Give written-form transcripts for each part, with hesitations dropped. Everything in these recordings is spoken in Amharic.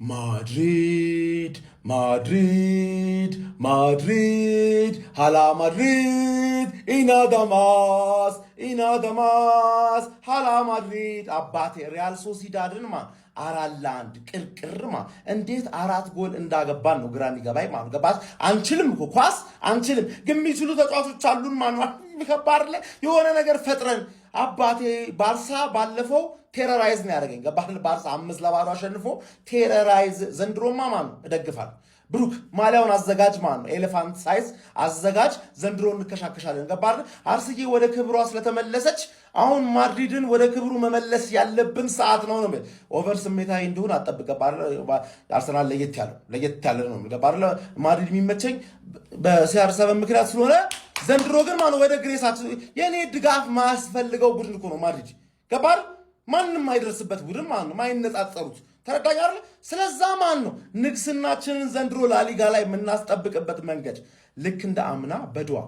Madrid, Madrid, Madrid, hala Madrid, ኢናዳማስ hala Madrid አባቴ ሪያል ሶሲዳድን አራላንድ ቅርቅርማ እንዴት አራት ጎል እንዳገባን ነው ግራ የሚገባኝ ማለት ገባስ አንችልም እኮ ኳስ አንችልም ግን የሚችሉ ተጫዋቾች አሉን ማለት የሚከባር ላይ የሆነ ነገር ፈጥረን አባቴ ባርሳ ባለፈው ቴረራይዝ ነው ያደረገኝ ገባል ባርሳ 5-0 አሸንፎ ቴረራይዝ ዘንድሮማ ማን እደግፋለሁ ብሩክ ማሊያውን አዘጋጅ ማን ነው ኤሌፋንት ሳይዝ አዘጋጅ ዘንድሮ እንከሻከሻለን ገባል አርሰናል ወደ ክብሯ ስለተመለሰች አሁን ማድሪድን ወደ ክብሩ መመለስ ያለብን ሰዓት ነው ነው ኦቨር ስሜታዊ እንደሆነ አጠብቀባል አርሰናል ለየት ያለ ነው ገባል ማድሪድ የሚመቸኝ በሲአር7 ምክንያት ስለሆነ ዘንድሮ ግን ማን ወደ ግሬሳት የኔ ድጋፍ ማስፈልገው ቡድን እኮ ነው ማድሪድ ገባል ማንንም አይደርስበት ቡድን ማን ነው ማይነጻጸሩት ተረዳኝ አይደል ስለዛ ማን ነው ንግስናችንን ዘንድሮ ላሊጋ ላይ የምናስጠብቅበት መንገድ ልክ እንደ አምና በድዋ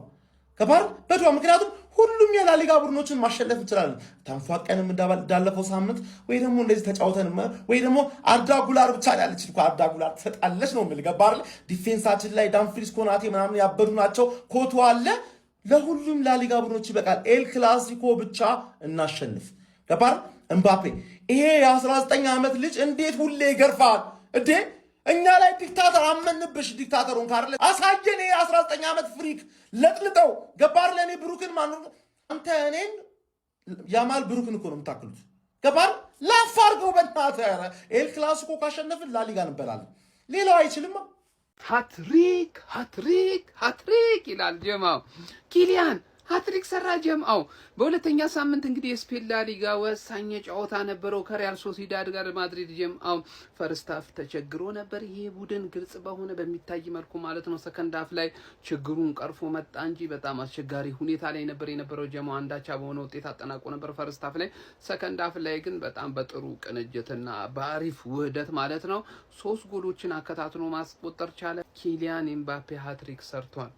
ከባር በድዋ ምክንያቱም ሁሉም የላሊጋ ቡድኖችን ማሸነፍ እንችላለን ታንፋቀንም እንዳለፈው ሳምንት ወይ ደግሞ እንደዚህ ተጫውተን ወይ ደግሞ አርዳ ጉላር ብቻ ያለች እኮ አርዳ ጉላር ተጣለች ነው የሚል ገባር ዲፌንሳችን ላይ ዳንፍሪስ ኮናቴ ምናምን ያበዱ ናቸው ኮቶ አለ ለሁሉም ላሊጋ ቡድኖች ይበቃል ኤል ክላሲኮ ብቻ እናሸንፍ ገባር እምባፔ ይሄ የ19 ዓመት ልጅ እንዴት ሁሌ ይገርፋል እንዴ እኛ ላይ ዲክታተር አመንብሽ ዲክታተሩን ካርለ አሳየኔ 19 ዓመት ፍሪክ ለጥልጠው ገባር ለኔ ብሩክን ማን አንተ እኔን ያማል ብሩክን እኮ ነው የምታክሉት ገባር ላፋርገው በእናትህ ኤል ክላሲኮ ካሸነፍን ላሊጋ እንበላለን ሌላው አይችልም ሃትሪክ ይላል ጀማው ኪሊያን ሃትሪክ ሰራ ጀማው በሁለተኛ ሳምንት እንግዲህ የስፔን ላሊጋ ወሳኝ ጨዋታ ነበረው ከሪያል ሶሲዳድ ጋር ማድሪድ ጀማው ፈርስት ሃፍ ተቸግሮ ነበር ይሄ ቡድን ግልጽ በሆነ በሚታይ መልኩ ማለት ነው ሰከንድ ሃፍ ላይ ችግሩን ቀርፎ መጣ እንጂ በጣም አስቸጋሪ ሁኔታ ላይ ነበር የነበረው ጀማው አንዳቻ በሆነ ውጤት አጠናቆ ነበር ፈርስት ሃፍ ላይ ሰከንድ ሃፍ ላይ ግን በጣም በጥሩ ቅንጅትና በአሪፍ ውህደት ማለት ነው 3 ጎሎችን አከታትሎ ማስቆጠር ቻለ ኪሊያን ኤምባፔ ሃትሪክ ሰርቷል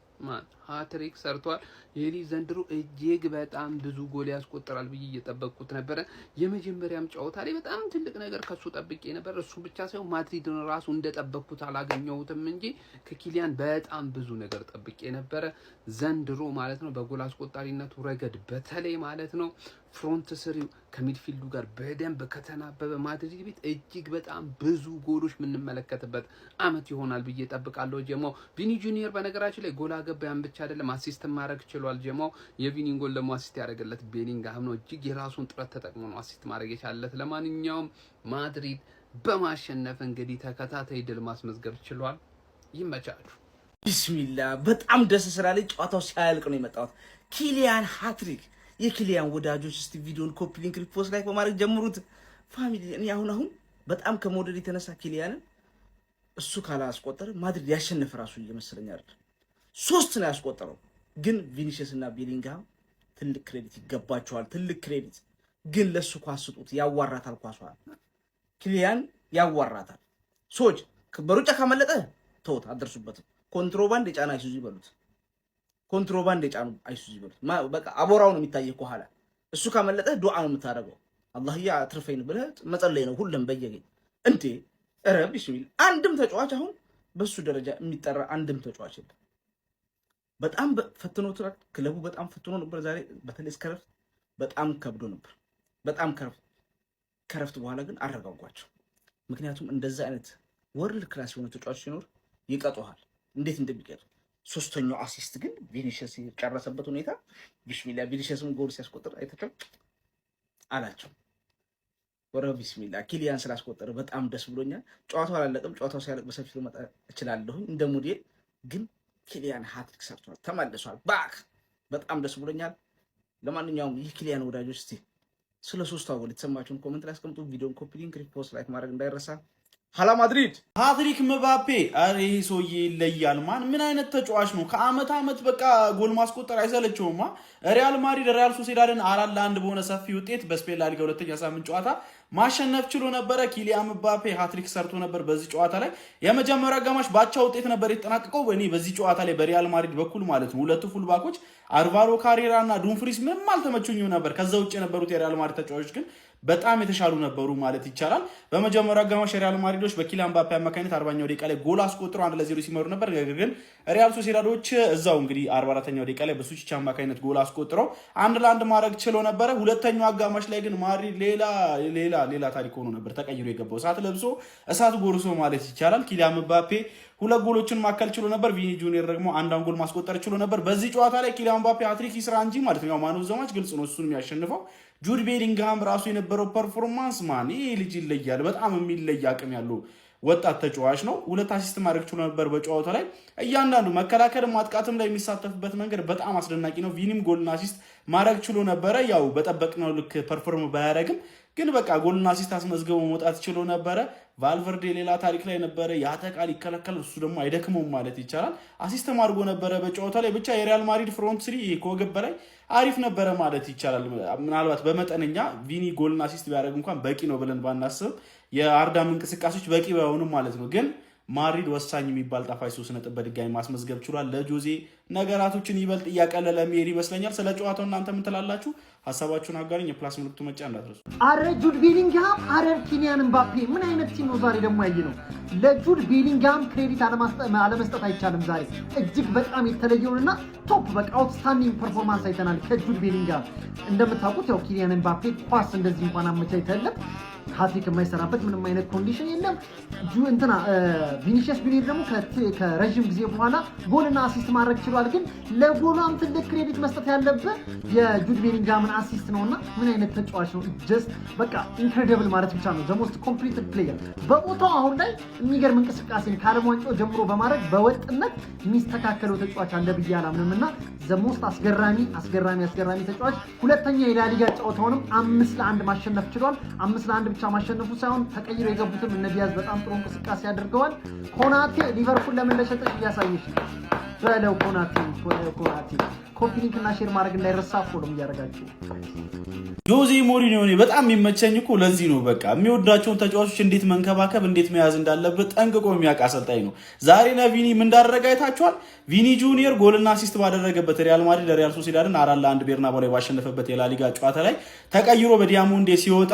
ሃትሪክ ሰርቷል የሊ ዘንድሮ እጅግ በጣም ብዙ ጎል ያስቆጥራል ብዬ እየጠበቅኩት ነበር የመጀመሪያም ጨዋታ ላይ በጣም ትልቅ ነገር ከሱ ጠብቄ ነበር እሱ ብቻ ሳይሆን ማድሪድን ራሱ እንደጠበቅኩት አላገኘሁትም እንጂ ከኪሊያን በጣም ብዙ ነገር ጠብቄ ነበር ዘንድሮ ማለት ነው በጎል አስቆጣሪነቱ ረገድ በተለይ ማለት ነው ፍሮንት ስሪው ከሚድፊልዱ ጋር በደንብ ከተናበበ ማድሪድ ቤት እጅግ በጣም ብዙ ጎሎች የምንመለከትበት አመት ይሆናል ብዬ ጠብቃለሁ ጀማው ቪኒ ጁኒየር በነገራችን ላይ ጎል አገባያን ብቻ አይደለም አሲስት ማድረግ ችሏል ጀማው የቪኒን ጎል ደግሞ አሲስት ያደረገለት ቤሊንግሃም ነው እጅግ የራሱን ጥረት ተጠቅሞ ነው አሲስት ማድረግ የቻለለት ለማንኛውም ማድሪድ በማሸነፍ እንግዲህ ተከታታይ ድል ማስመዝገብ ችሏል ይመቻሉ ቢስሚላህ በጣም ደስ ስላለኝ ጨዋታው ሳያልቅ ነው የመጣው ኪሊያን ሃትሪክ የኪሊያን ወዳጆች እስቲ ቪዲዮን ኮፒ ሊንክ ሪፖስት ላይ በማድረግ ጀምሩት ፋሚሊ እኔ አሁን በጣም ከመውደድ የተነሳ ኪሊያንን እሱ ካላስቆጠረ ማድሪድ ያሸነፈ ራሱ እየመሰለኝ አይደል 3 ነው ያስቆጠረው ግን ቪኒሲየስ እና ቤሊንግሃም ትልቅ ክሬዲት ይገባቸዋል ትልቅ ክሬዲት ግን ለሱ ኳስጡት ያዋራታል ኳሷል ኪሊያን ያዋራታል ሶች በሩጫ ካመለጠ ተውት አደርሱበትም ኮንትሮባንድ የጫና አይሱዙ ይበሉት ኮንትሮባንድ የጫኑ አይሱዙ ይበሉት በቃ አቦራው ነው የሚታየው ከኋላ እሱ ካመለጠ ዱዓ ነው የምታደርገው አላህ ያትርፈኝ ብለህ መጸለይ ነው ሁሉም በየገኝ እንዴ ኧረ ቢስሚል አንድም ተጫዋች አሁን በሱ ደረጃ የሚጠራ አንድም ተጫዋች የለም በጣም ፈትኖት ክለቡ በጣም ፈትኖ ነበር ዛሬ በተለይ እስከረፍት በጣም ከብዶ ነበር በጣም ከረፍት በኋላ ግን አረጋጓቸው ምክንያቱም እንደዛ አይነት ወርልድ ክላስ የሆነ ተጫዋች ሲኖር ይቀጣዋል እንዴት እንደሚቀጥ ሶስተኛው አሲስት ግን ቪኒሲየስ የጨረሰበት ሁኔታ ቢስሚላህ ቪኒሲየስም ጎል ሲያስቆጥር አይተቸው አላቸው ወረ ቢስሚላህ ኪሊያን ስላስቆጠረ በጣም ደስ ብሎኛል ጨዋታው አላለቀም ጨዋታው ሲያልቅ በሰፊው መጣ እችላለሁ እንደ ሞዴል ግን ኪሊያን ሃትሪክ ሰርቷል ተመልሷል ባክ በጣም ደስ ብሎኛል ለማንኛውም ይህ ኪሊያን ወዳጆች እስቲ ስለ ሶስታው ጎል የተሰማችሁን ኮሜንት ላይ አስቀምጡ ቪዲዮን ኮፒ ሊንክ ሪፖስት ላይክ ማድረግ እንዳይረሳ hala ማድሪድ ሃትሪክ ምባፔ አሬ ሶዬ ይለያል ማን ምን አይነት ተጫዋች ነው ከአመት አመት በቃ ጎል ማስቆጠር አይሰለቸውማ ሪያል ማድሪድ ሪያል ሶሲዳድን 4-1 በሆነ ሰፊ ውጤት በስፔን ላሊጋ ሁለተኛ ሳምንት ጨዋታ ማሸነፍ ችሎ ነበር ኪሊያን ምባፔ ሃትሪክ ሰርቶ ነበር በዚህ ጨዋታ ላይ የመጀመሪያ አጋማሽ ባቻ ውጤት ነበር የተጠናቀቀው እኔ በዚህ ጨዋታ ላይ በሪያል ማድሪድ በኩል ማለት ነው ሁለቱ ፉል ባኮች አልቫሮ ካሬራ እና ዱንፍሪስ ምንም አልተመቹኝም ነበር ከዛ ውጪ የነበሩት የሪያል ማድሪድ ተጫዋቾች ግን በጣም የተሻሉ ነበሩ ማለት ይቻላል። በመጀመሪያው አጋማሽ ሪያል ማድሪዶች በኪሊያን ምባፔ አማካኝነት 40ኛው ደቂቃ ላይ ጎል አስቆጥረው 1-0 ሲመሩ ነበር። ነገር ግን ሪያል ሶሲዳዶች እዛው እንግዲህ 44ኛው ደቂቃ ላይ በሱቺች አማካኝነት ጎል አስቆጥረው 1-1 ማድረግ ችሎ ነበረ። ሁለተኛው አጋማሽ ላይ ግን ማድሪድ ሌላ ታሪክ ሆኖ ነበር ተቀይሮ የገባው። እሳት ለብሶ እሳት ጎርሶ ማለት ይቻላል። ኪሊያን ምባፔ ሁለት ጎሎችን ማከል ችሎ ነበር። ቪኒ ጁኒየር ደግሞ አንዳን ጎል ማስቆጠር ችሎ ነበር። በዚህ ጨዋታ ላይ ኪሊያን ምባፔ ሃትሪክ ይስራ እንጂ ማለት ነው ያው ማን ኦፍ ዘ ማች ግልጽ ነው እሱን የሚያሸንፈው። ጁድ ቤሊንግሃም ራሱ የነበረው ፐርፎርማንስ ማን ይሄ ልጅ ይለያል። በጣም የሚለይ አቅም ያለው ወጣት ተጫዋች ነው። 2 አሲስት ማድረግ ችሎ ነበር በጨዋታው ላይ። እያንዳንዱ መከላከል ማጥቃትም ላይ የሚሳተፍበት መንገድ በጣም አስደናቂ ነው። ቪኒም ጎልና አሲስት ማድረግ ችሎ ነበረ። ያው በጠበቅነው ልክ ፐርፎርም ባያደርግም ግን በቃ ጎልና አሲስት አስመዝግቦ መውጣት ችሎ ነበረ። ቫልቨርዴ ሌላ ታሪክ ላይ ነበረ። ያተቃል ይከላከል፣ እሱ ደግሞ አይደክመውም ማለት ይቻላል። አሲስትም አድርጎ ነበረ በጨዋታው ላይ። ብቻ የሪያል ማድሪድ ፍሮንት ስሪ ከወገብ በላይ አሪፍ ነበረ ማለት ይቻላል። ምናልባት በመጠነኛ ቪኒ ጎልና አሲስት ቢያደርግ እንኳን በቂ ነው ብለን ባናስብ የአርዳም እንቅስቃሴዎች በቂ ባይሆኑም ማለት ነው። ግን ማድሪድ ወሳኝ የሚባል ጣፋጭ 3 ነጥብ በድጋሚ ማስመዝገብ ችሏል። ለጆዜ ነገራቶችን ይበልጥ እያቀለለ የሚሄድ ይመስለኛል። ስለ ጨዋታው እናንተ ምን ትላላችሁ? ሀሳባችሁን አጋሩኝ። የፕላስ ምልክቱ መጫ እንዳትረሱ። አረ ጁድ ቤሊንግሃም፣ አረ ኪሊያን ምባፔ ምን አይነት ቲም ነው ዛሬ ደግሞ ያየ ነው። ለጁድ ቤሊንግሃም ክሬዲት አለመስጠት አይቻልም። ዛሬ እጅግ በጣም የተለየውንና ቶፕ በቃ አውትስታንዲንግ ፐርፎርማንስ አይተናል ከጁድ ቤሊንግሃም። እንደምታውቁት ያው ኪሊያን ምባፔ ኳስ እንደዚህ እንኳን አመቻችተለት ሃትሪክ የማይሰራበት ምንም አይነት ኮንዲሽን የለም። ቪኒሺየስ ጁኒየር ደግሞ ከረዥም ጊዜ በኋላ ጎልና አሲስት ማድረግ ችሏል። ግን ለጎሏም ትልቅ ክሬዲት መስጠት ያለበት የጁድ ቤሊንግሃምን አሲስት ነውና ምን አይነት ተጫዋች ነው! ጀስት በቃ ኢንክሬዲብል ማለት ብቻ ነው። ዘሞስት ኮምፕሊትድ ፕሌየር በቦታው አሁን ላይ የሚገርም እንቅስቃሴን ከዓለም ዋንጫው ጀምሮ በማድረግ በወጥነት የሚስተካከለው ተጫዋች አለ ብዬ አላምንም እና ዘሞስት አስገራሚ ተጫዋች። ሁለተኛ የላሊጋ ጨዋታውንም 5-1 ማሸነፍ ችሏል። 5-1 ብቻ ማሸነፉ ሳይሆን ተቀይሮ የገቡትም እነ ዲያዝ በጣም ጥሩ እንቅስቃሴ አድርገዋል። ኮናቴ ሊቨርፑል ለምን ለሸጠች እያሳየች ነው በለው። ኮናቴ ኮፒ ሊንክ እና ሼር ማድረግ እንዳይረሳ ፎሎም እያደረጋችሁ። ጆዜ ሞሪኒዮ በጣም የሚመቸኝ እኮ ለዚህ ነው። በቃ የሚወዳቸውን ተጫዋቾች እንዴት መንከባከብ እንዴት መያዝ እንዳለበት ጠንቅቆ የሚያውቅ አሰልጣኝ ነው። ዛሬ ለቪኒ ምን እንዳደረገ አይታችኋል። ቪኒ ጁኒየር ጎልና አሲስት ባደረገበት ሪያል ማድሪድ ለሪያል ሶሲዳድን 4-1 ቤርናባው ላይ ባሸነፈበት የላሊጋ ጨዋታ ላይ ተቀይሮ በዲያሞንዴ ሲወጣ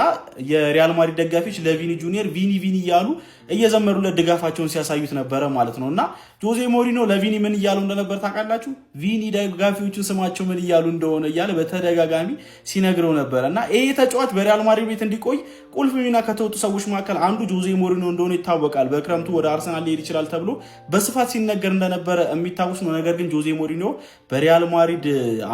የሪያል ማድሪድ ደጋፊዎች ለቪኒ ጁኒየር ቪኒ እያሉ እየዘመሩለት ድጋፋቸውን ሲያሳዩት ነበረ ማለት ነው። እና ጆዜ ሞሪኒዮ ለቪኒ ምን እያሉ እንደነበር ታውቃላችሁ? ቪኒ ደጋፊዎቹን ስማቸው ምን እያሉ እንደሆነ እያለ በተደጋጋሚ ሲነግረው ነበረ። እና ይሄ ተጫዋች በሪያል ማድሪድ ቤት እንዲቆይ ቁልፍ ሚና ከተወጡ ሰዎች መካከል አንዱ ጆዜ ሞሪኒዮ እንደሆነ ይታወቃል። በክረምቱ ወደ አርሰናል ሊሄድ ይችላል ተብሎ በስፋት ሲነገር እንደነበረ የሚታወስ ነው። ነገር ግን ጆዜ ሞሪኒዮ በሪያል ማድሪድ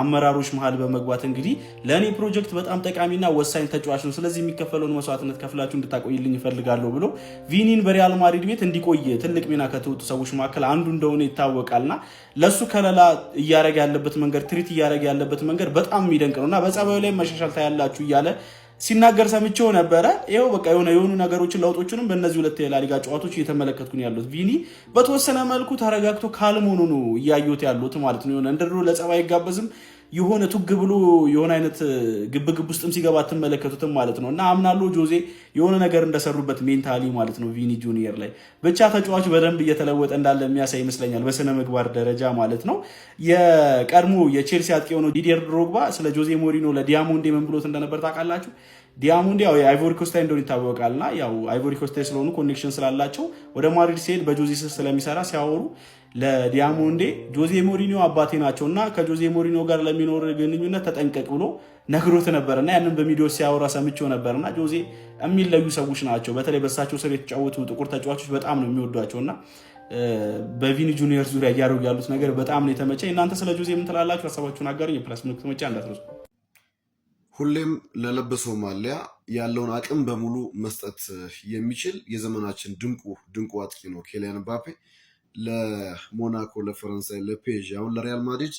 አመራሮች መሃል በመግባት እንግዲህ ለእኔ ፕሮጀክት በጣም ጠቃሚና ወሳኝ ተጫዋች ነው፣ ስለዚህ የሚከፈለውን መስዋዕትነት ከፍላችሁ እንድታቆይልኝ ይፈልጋለሁ ብሎ ቪኒን በሪያል ማድሪድ ቤት እንዲቆይ ትልቅ ሚና ከተወጡ ሰዎች መካከል አንዱ እንደሆነ ይታወቃልና ለሱ ከለላ እያረገ ያለበት መንገድ ትሪት እያረገ ያለበት መንገድ በጣም የሚደንቅ ነውና በጸባዩ ላይ መሻሻል ታያላችሁ እያለ ሲናገር ሰምቼው ነበረ። ይሄው በቃ የሆኑ ነገሮችን ለውጦችንም በእነዚህ ሁለት የላሊጋ ጨዋታዎች እየተመለከትኩኝ ያሉት ቪኒ በተወሰነ መልኩ ተረጋግቶ ካልም ሆኖ ነው እያዩት ያሉት ማለት ነው። የሆነ እንደድሮ ለጸባይ አይጋበዝም የሆነ ቱግ ብሎ የሆነ አይነት ግብግብ ውስጥም ሲገባ አትመለከቱትም ማለት ነው። እና አምናለሁ ጆዜ የሆነ ነገር እንደሰሩበት ሜንታሊ ማለት ነው ቪኒ ጁኒየር ላይ ብቻ ተጫዋቹ በደንብ እየተለወጠ እንዳለ የሚያሳይ ይመስለኛል በስነ ምግባር ደረጃ ማለት ነው። የቀድሞ የቼልሲ አጥቂ የሆነው ዲዲየር ድሮግባ ስለ ጆዜ ሞሪኒዮ ለዲያሞንዴ ምን ብሎት እንደነበር ታውቃላችሁ? ዲያሞንዴ ያው የአይቮሪ ኮስታይ እንደሆነ ይታወቃልና ያው አይቮሪ ኮስታይ ስለሆኑ ኮኔክሽን ስላላቸው ወደ ማድሪድ ሲሄድ በጆዜ ስር ስለሚሰራ ሲያወሩ ለዲያሞንዴ ጆዜ ሞሪኒዮ አባቴ ናቸውና ከጆዜ ሞሪኒዮ ጋር ለሚኖር ግንኙነት ተጠንቀቅ ብሎ ነግሮት ነበርና ያንን በሚዲዮ ሲያወራ ሰምቼው ነበርና ጆዜ የሚለዩ ሰዎች ናቸው። በተለይ በሳቸው ስር የተጫወቱ ጥቁር ተጫዋቾች በጣም ነው የሚወዷቸውና በቪኒ ጁኒየር ዙሪያ እያደረጉ ያሉት ነገር በጣም ነው የተመቸኝ። እናንተ ስለ ጆዜ ምን ትላላችሁ? ሀሳባችሁን አጋሩኝ። የፕላስ ምልክት መጫ እንዳትረሱ። ሁሌም ለለበሰው ማሊያ ያለውን አቅም በሙሉ መስጠት የሚችል የዘመናችን ድንቁ አጥቂ ነው ኪሊያን ምባፔ። ለሞናኮ፣ ለፈረንሳይ፣ ለፔዥ አሁን ለሪያል ማድሪድ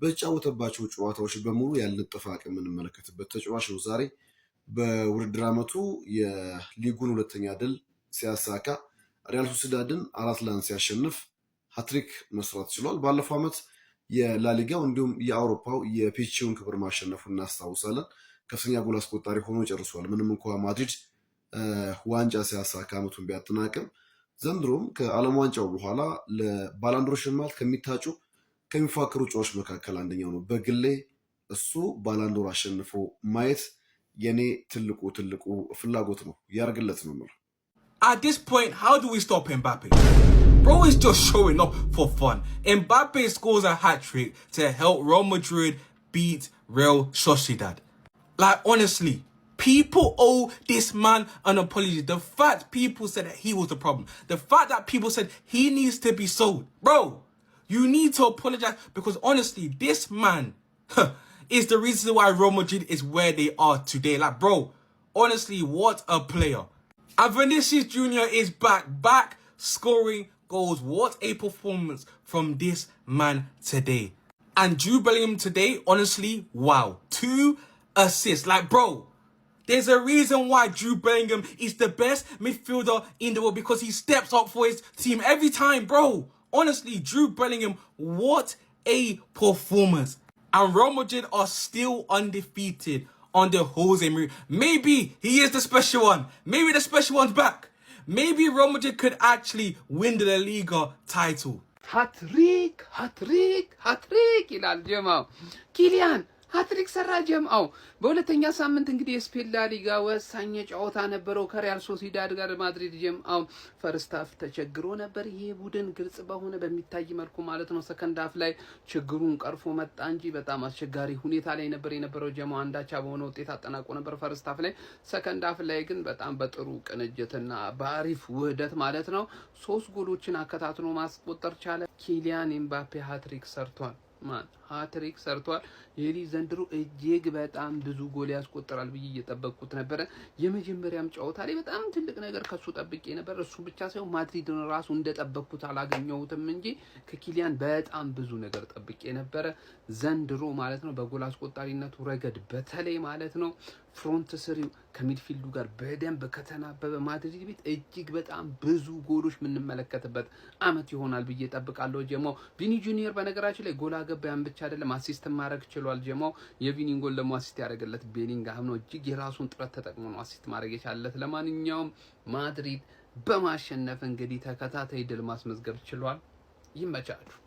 በተጫወተባቸው ጨዋታዎች በሙሉ ያልነጠፈ አቅም የምንመለከትበት ተጫዋች ነው። ዛሬ በውድድር ዓመቱ የሊጉን 2ኛ ድል ሲያሳካ ሪያል ሶሲዳድን 4-1 ሲያሸንፍ ሃትሪክ መስራት ችሏል። ባለፈው ዓመት የላሊጋው እንዲሁም የአውሮፓው የፒቺውን ክብር ማሸነፉ እናስታውሳለን። ከፍተኛ ጎል አስቆጣሪ ሆኖ ጨርሷል። ምንም እንኳ ማድሪድ ዋንጫ ሲያሳካ ዓመቱን ቢያጠናቅም ዘንድሮም ከዓለም ዋንጫው በኋላ ለባላንዶር ሽልማት ከሚፋከሩ ጨዋቾች መካከል አንደኛው ነው። በግሌ እሱ ባላንዶር አሸንፎ ማየት የኔ ትልቁ ፍላጎት ነው ያርግለት ነው ማለት። At this point, how do we stop Mbappe? Bro is just showing off for fun. Mbappe scores a hat-trick to help Real Madrid beat Real Sociedad. Like, honestly, people owe this man an apology. The fact people said that he was the problem. The fact that people said he needs to be sold. Bro, you need to apologize because honestly, this man is the reason why Real Madrid is where they are today. Like, bro, honestly, what a player. And Vinicius Jr. is back scoring goals. What a performance from this man today. And Jude Bellingham today, honestly, wow. 2 assists. Like, bro, there's a reason why Jude Bellingham is the best midfielder in the world because he steps up for his team every time, bro. Honestly, Jude Bellingham, what a performance. And Real Madrid are still undefeated under Jose Mourinho. Maybe he is the special one. Maybe the special one's back. Maybe Real Madrid could actually win the La Liga title. ሃትሪክ ይላል ጀማው። ኪሊያን ሃትሪክ ሰራ ጀማው። በሁለተኛ ሳምንት እንግዲህ የስፔን ላሊጋ ወሳኝ ጨዋታ ነበረው ከሪያል ሶሲዳድ ጋር ማድሪድ ጀማው። ፈርስት ሃፍ ተቸግሮ ነበር ይሄ ቡድን ግልጽ በሆነ በሚታይ መልኩ ማለት ነው። ሰከንድ ሃፍ ላይ ችግሩን ቀርፎ መጣ እንጂ በጣም አስቸጋሪ ሁኔታ ላይ ነበር የነበረው ጀማው። አንዳቻ በሆነ ውጤት አጠናቆ ነበር ፈርስት ሃፍ ላይ። ሰከንድ ሃፍ ላይ ግን በጣም በጥሩ ቅንጅትና በአሪፍ ውህደት ማለት ነው 3 ጎሎችን አከታትሎ ማስቆጠር ቻለ። ኪሊያን ኤምባፔ ሃትሪክ ሰርቷል። ሃትሪክ ሰርቷል። የሊ ዘንድሮ እጅግ በጣም ብዙ ጎል ያስቆጥራል ብዬ እየጠበቅኩት ነበር። የመጀመሪያም ጨዋታ ላይ በጣም ትልቅ ነገር ከሱ ጠብቄ ነበር። እሱ ብቻ ሳይሆን ማድሪድን ራሱ እንደጠበቅኩት አላገኘሁትም እንጂ ከኪሊያን በጣም ብዙ ነገር ጠብቄ ነበር ዘንድሮ ማለት ነው። በጎል አስቆጣሪነቱ ረገድ በተለይ ማለት ነው ፍሮንት ስሪው ከሚድፊልዱ ጋር በደንብ ከተናበበ ማድሪድ ቤት እጅግ በጣም ብዙ ጎሎች የምንመለከትበት አመት ይሆናል ብዬ ጠብቃለሁ። ጀማው ቪኒ ጁኒየር በነገራችን ላይ ጎል አገባያን ብቻ አይደለም አሲስት ማድረግ ችሏል። ጀማው የቪኒን ጎል ደግሞ አሲስት ያደረገለት ቤሊንግሃም ነው። እጅግ የራሱን ጥረት ተጠቅሞ ነው አሲስት ማድረግ የቻለለት። ለማንኛውም ማድሪድ በማሸነፍ እንግዲህ ተከታታይ ድል ማስመዝገብ ችሏል። ይመቻችሁ።